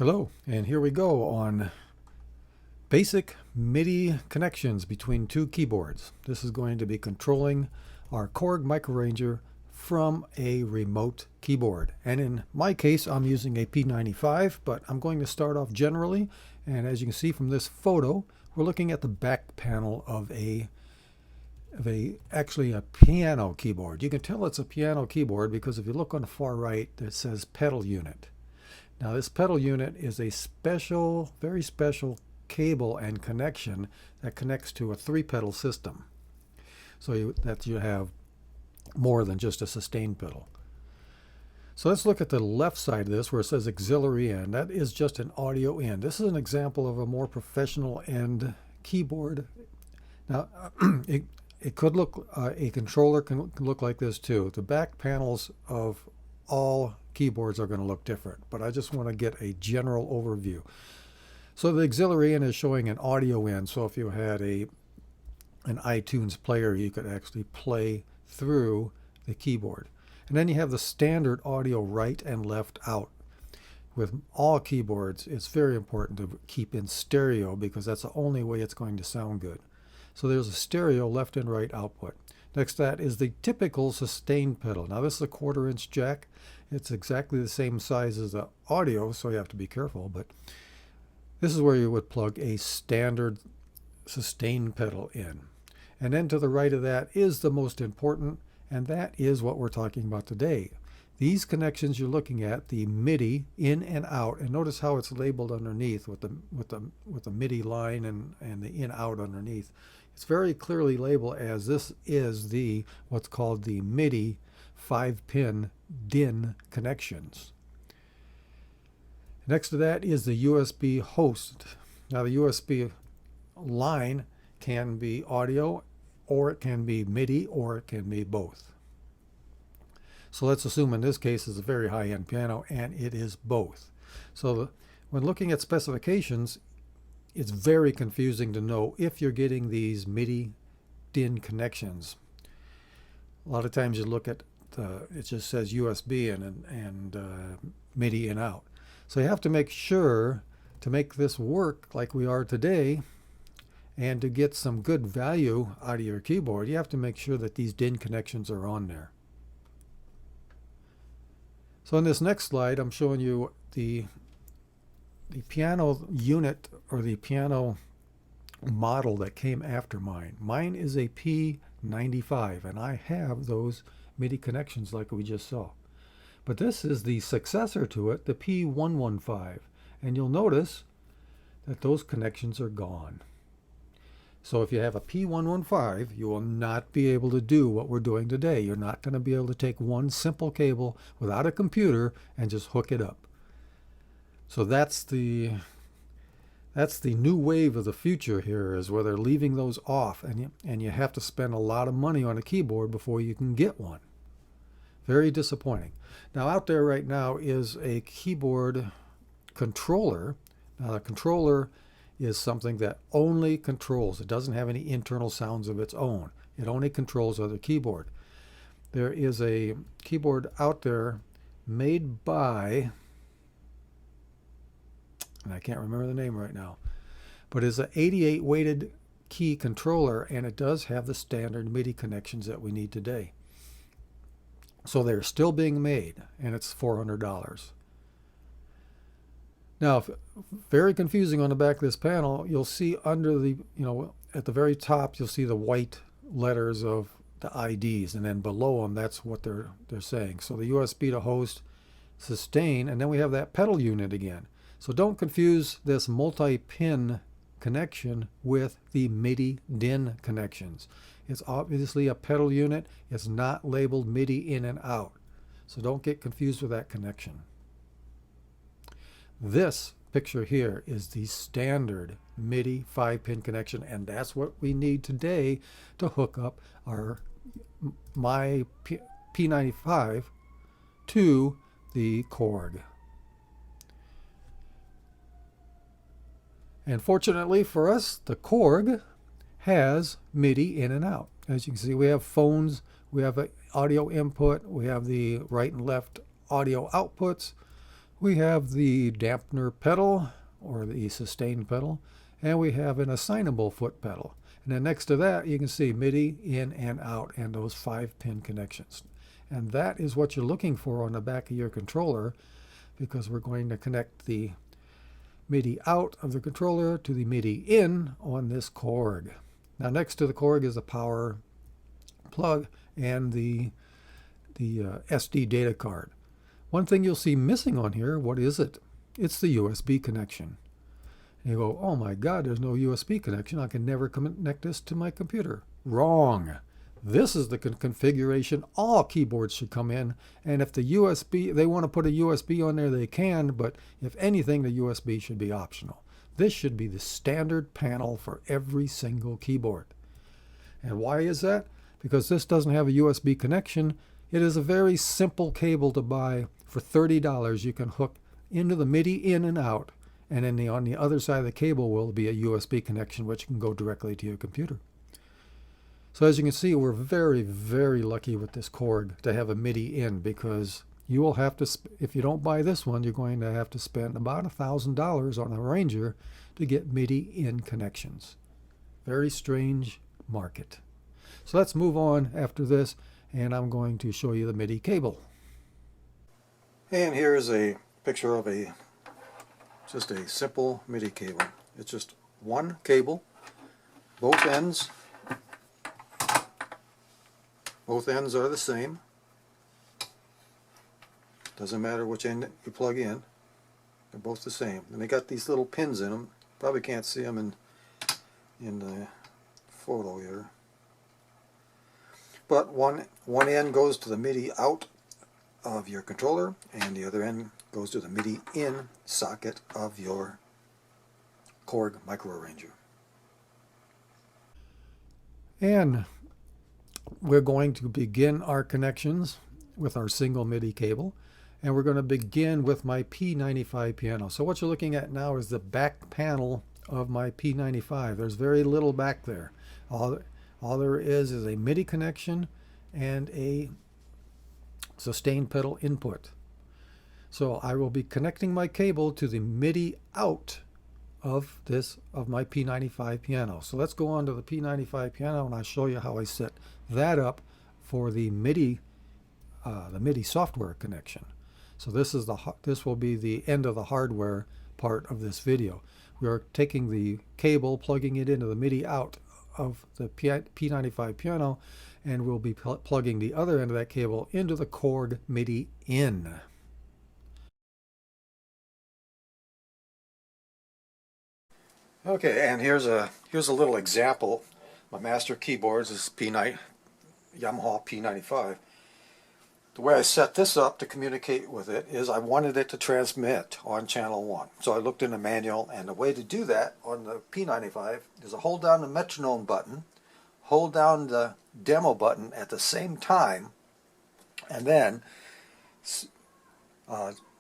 Hello, and here we go on basic MIDI connections between two keyboards. This is going to be controlling our Korg microARRANGER from a remote keyboard. And in my case, I'm using a P95, but I'm going to start off generally. And as you can see from this photo, we're looking at the back panel of actually a piano keyboard. You can tell it's a piano keyboard because if you look on the far right, it says pedal unit. Now this pedal unit is a special, very special cable and connection that connects to a 3-pedal system. So you have more than just a sustain pedal. So let's look at the left side of this where it says auxiliary end. That is just an audio end. This is an example of a more professional end keyboard. Now it could look, a controller can look like this too. The back panels of all keyboards are going to look different, but I just want to get a general overview. So the auxiliary end is showing an audio end. So if you had an iTunes player, you could actually play through the keyboard. And then you have the standard audio right and left out. With all keyboards, it's very important to keep in stereo because that's the only way it's going to sound good. So there's a stereo left and right output. Next to that is the typical sustain pedal. Now this is a 1/4-inch jack. It's exactly the same size as the audio, so you have to be careful, but this is where you would plug a standard sustain pedal in. And then to the right of that is the most important, and that is what we're talking about today. These connections you're looking at, the MIDI in and out, and notice how it's labeled underneath with the MIDI line and the in-out underneath. It's very clearly labeled as this is what's called the MIDI 5-pin DIN connections. Next to that is the USB host. Now the USB line can be audio, or it can be MIDI, or it can be both. So let's assume in this case it's a very high-end piano, and it is both. So when looking at specifications, it's very confusing to know if you're getting these MIDI DIN connections. A lot of times you look at it just says USB and MIDI in out. So you have to make sure to make this work like we are today, and to get some good value out of your keyboard, you have to make sure that these DIN connections are on there. So in this next slide, I'm showing you the piano unit or the piano model that came after mine. Mine is a P95, and I have those MIDI connections like we just saw. But this is the successor to it, the P115, and you'll notice that those connections are gone. So if you have a P115, you will not be able to do what we're doing today. You're not going to be able to take one simple cable without a computer and just hook it up. So that's the new wave of the future here, is where they're leaving those off, and you have to spend a lot of money on a keyboard before you can get one. Very disappointing. Now out there right now is a keyboard controller. Now the controller is something that only controls. It doesn't have any internal sounds of its own. It only controls other keyboard. There is a keyboard out there made by, and I can't remember the name right now, but it's an 88 weighted key controller, and it does have the standard MIDI connections that we need today. So they're still being made, and it's $400. Now, very confusing on the back of this panel, you'll see under the, at the very top, you'll see the white letters of the IDs, and then below them, that's what they're saying. So the USB to host, sustain, and then we have that pedal unit again. So don't confuse this multi-pin connection with the MIDI DIN connections. It's obviously a pedal unit. It's not labeled MIDI in and out. So don't get confused with that connection. This picture here is the standard MIDI 5-pin connection, and that's what we need today to hook up my P95 to the Korg. And fortunately for us, the Korg has MIDI in and out. As you can see, we have phones, we have an audio input, we have the right and left audio outputs, We have the dampener pedal, or the sustain pedal, and we have an assignable foot pedal. And then next to that, you can see MIDI in and out, and those 5-pin connections. And that is what you're looking for on the back of your controller, because we're going to connect the MIDI out of the controller to the MIDI in on this Korg. Now next to the Korg is the power plug and the SD data card. One thing you'll see missing on here, what is it? It's the USB connection. And you go, oh my God, there's no USB connection. I can never connect this to my computer. Wrong. This is the configuration all keyboards should come in. And if the USB, they want to put a USB on there, they can, but if anything, the USB should be optional. This should be the standard panel for every single keyboard. And why is that? Because this doesn't have a USB connection. It is a very simple cable to buy. For $30, you can hook into the MIDI in and out, and then on the other side of the cable will be a USB connection which can go directly to your computer. So as you can see, we're very, very lucky with this Korg to have a MIDI in, because you will have to, if you don't buy this one, you're going to have to spend about $1,000 on a Arranger to get MIDI in connections. Very strange market. So let's move on after this, and I'm going to show you the MIDI cable. And here's a picture of just a simple MIDI cable. It's just one cable, both ends are the same. Doesn't matter which end you plug in, they're both the same. And they got these little pins in them. Probably can't see them in the photo here. But one end goes to the MIDI out of your controller, and the other end goes to the MIDI in socket of your Korg microARRANGER. And we're going to begin our connections with our single MIDI cable, and we're going to begin with my P95 piano. So what you're looking at now is the back panel of my P95. There's very little back there. All there is a MIDI connection and a sustain pedal input. So I will be connecting my cable to the MIDI out of my P95 piano. So let's go on to the P95 piano, and I'll show you how I set that up for the MIDI software connection. So this will be the end of the hardware part of this video. We are taking the cable, plugging it into the MIDI out of the P95 piano, and we'll be plugging the other end of that cable into the Korg MIDI in. Okay, and here's a little example. My master keyboards is Yamaha P95. The way I set this up to communicate with it is I wanted it to transmit on channel 1. So I looked in the manual, and the way to do that on the P95 is to hold down the metronome button, hold down the demo button at the same time, and then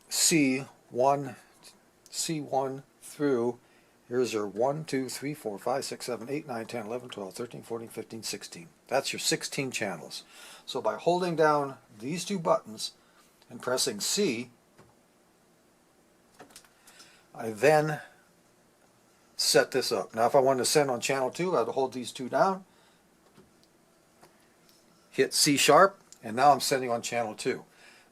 C1 through, here's your 1, 2, 3, 4, 5, 6, 7, 8, 9, 10, 11, 12, 13, 14, 15, 16. That's your 16 channels. So by holding down these two buttons and pressing C, I then set this up. Now if I wanted to send on channel 2, I'd hold these two down, hit C sharp, and now I'm sending on channel 2.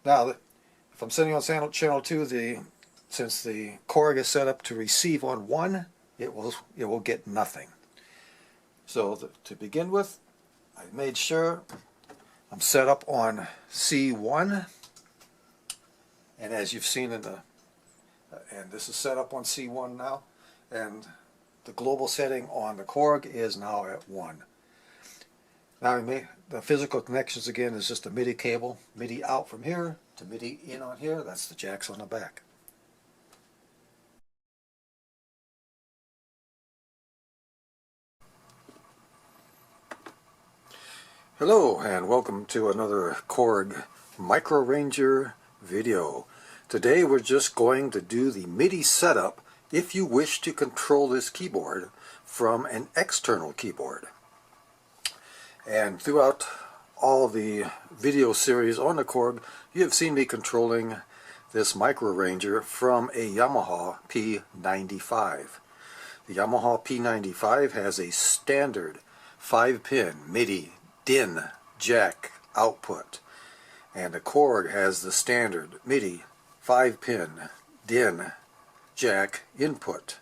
Now if I'm sending on channel 2, since the Korg is set up to receive on 1, it will get nothing. So to begin with, I made sure I'm set up on C1, and as you've seen and this is set up on C1 now, and the global setting on the Korg is now at 1. Now the physical connections again is just a MIDI cable, MIDI out from here to MIDI in on here. That's the jacks on the back. Hello and welcome to another Korg microARRANGER video. Today we're just going to do the MIDI setup if you wish to control this keyboard from an external keyboard. And throughout all the video series on the Korg, you have seen me controlling this microARRANGER from a Yamaha P95. The Yamaha P95 has a standard 5-pin MIDI DIN jack output, and the Korg has the standard MIDI 5-pin DIN jack input.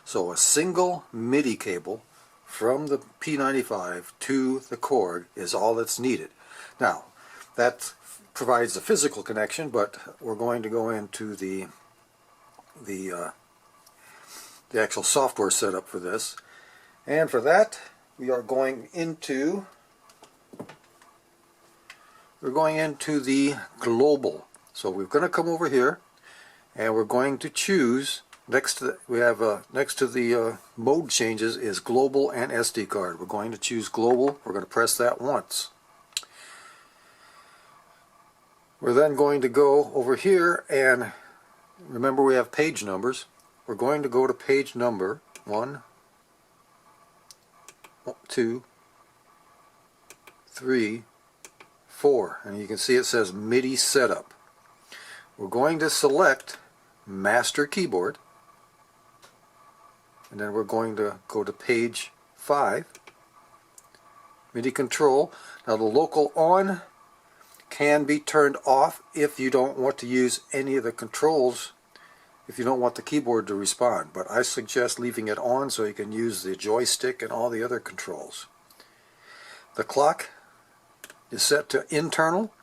So a single MIDI cable from the P95 to the Korg is all that's needed. Now, that provides a physical connection, but we're going to go into the actual software setup for this. And for that, we are going into the global. So we're going to come over here, and we're going to choose next to the mode changes is global and SD card. We're going to choose global. We're going to press that once. We're then going to go over here, and remember we have page numbers. We're going to go to page number 1, 2, 3, 4, and you can see it says MIDI setup. We're going to select master keyboard, and then we're going to go to page 5, MIDI control. Now the local on can be turned off if you don't want to use any of the controls, if you don't want the keyboard to respond, but I suggest leaving it on so you can use the joystick and all the other controls. The clock is set to internal,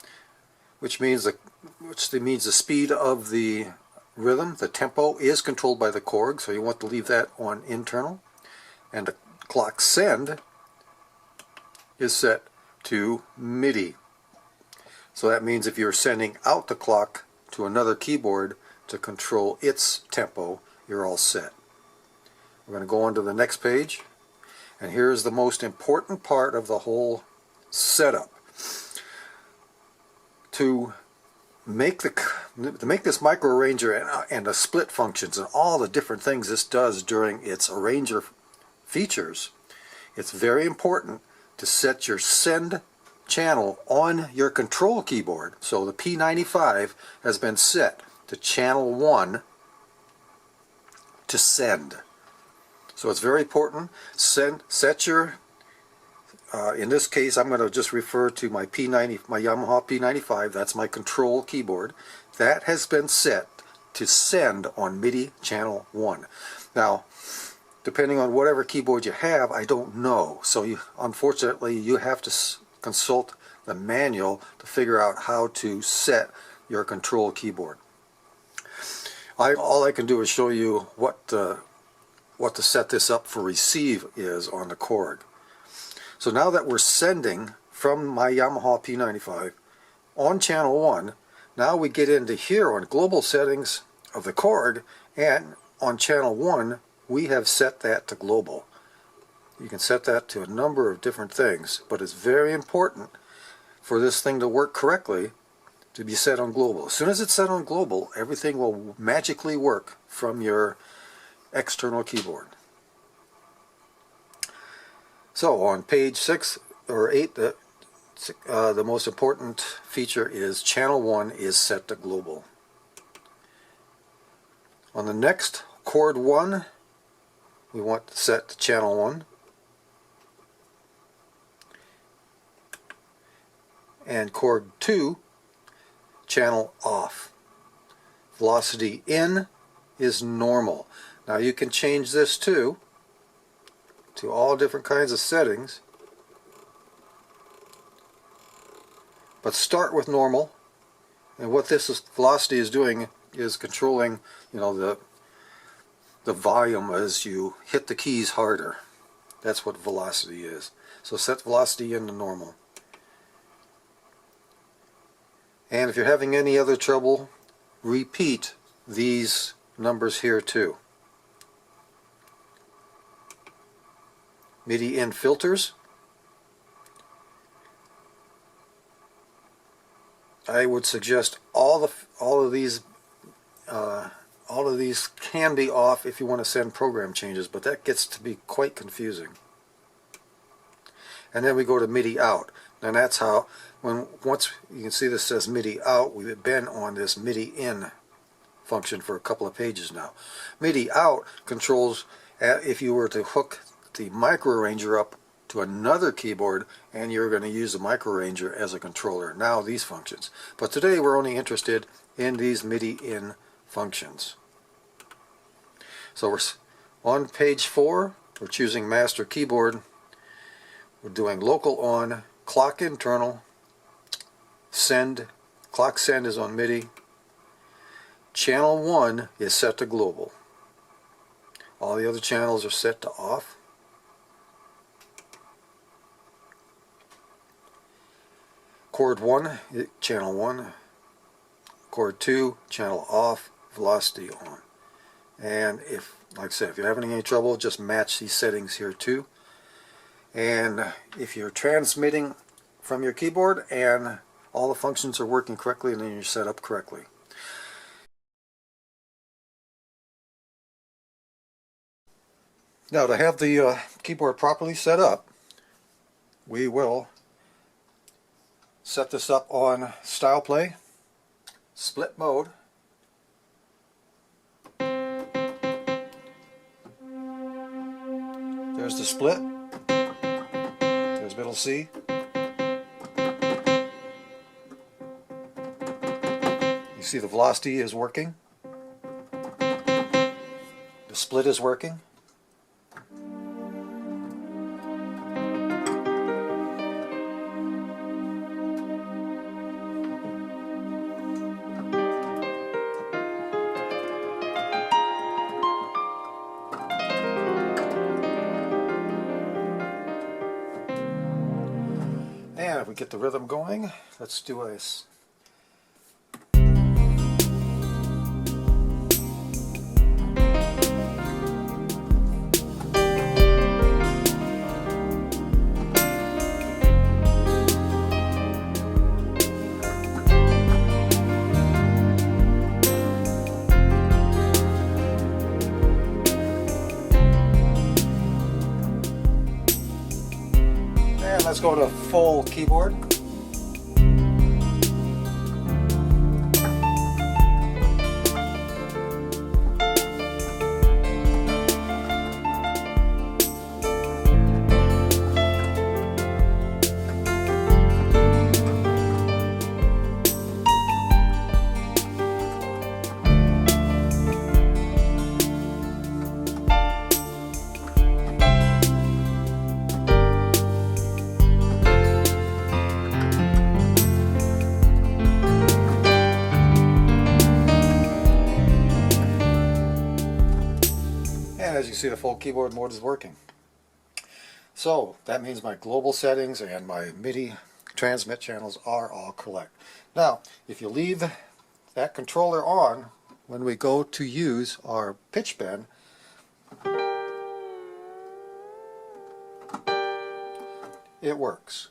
which means the speed of the rhythm. The tempo is controlled by the Korg, so you want to leave that on internal. And the clock send is set to MIDI. So that means if you're sending out the clock to another keyboard to control its tempo, you're all set. We're going to go on to the next page, and here's the most important part of the whole setup. To make this microARRANGER and the split functions and all the different things this does during its arranger features, it's very important to set your send channel on your control keyboard. So the P95 has been set to channel 1 to send. So it's very important. Set your in this case, I'm going to just refer to my Yamaha P95. That's my control keyboard. That has been set to send on MIDI channel 1. Now, depending on whatever keyboard you have, I don't know. So unfortunately, you have to consult the manual to figure out how to set your control keyboard. All I can do is show you what to set this up for receive is on the Korg. So now that we're sending from my Yamaha P95 on channel 1, now we get into here on global settings of the Korg, and on channel 1 we have set that to global. You can set that to a number of different things, but it's very important for this thing to work correctly to be set on global. As soon as it's set on global, everything will magically work from your external keyboard. So on page 6 or 8, the most important feature is channel 1 is set to global. On the next, chord 1, we want to set to channel 1. And chord 2, channel off. Velocity in is normal. Now you can change this too to all different kinds of settings, but start with normal. And what this velocity is doing is controlling, the volume as you hit the keys harder. That's what velocity is. So set velocity into normal. And if you're having any other trouble, repeat these numbers here too. MIDI in filters. I would suggest all of these can be off if you want to send program changes, but that gets to be quite confusing. And then we go to MIDI out. And that's how, once you can see this says MIDI out, we've been on this MIDI in function for a couple of pages now. MIDI out controls if you were to hook the microARRANGER up to another keyboard and you're going to use the microARRANGER as a controller. Now these functions. But today we're only interested in these MIDI in functions. So we're on page 4. We're choosing master keyboard. We're doing local on, clock internal, send. Clock send is on MIDI. Channel 1 is set to global. All the other channels are set to off. Chord 1, channel 1. Chord 2, channel off, velocity on. And if, like I said, if you're having any trouble, just match these settings here too. And if you're transmitting from your keyboard and all the functions are working correctly, then you're set up correctly. Now, to have the keyboard properly set up, we will set this up on style play, split mode. There's the split. There's middle C. You see the velocity is working. The split is working. And if we get the rhythm going, let's do this. Let's go to full keyboard. As you see, the full keyboard mode is working. So that means my global settings and my MIDI transmit channels are all correct. Now, if you leave that controller on when we go to use our pitch bend, it works.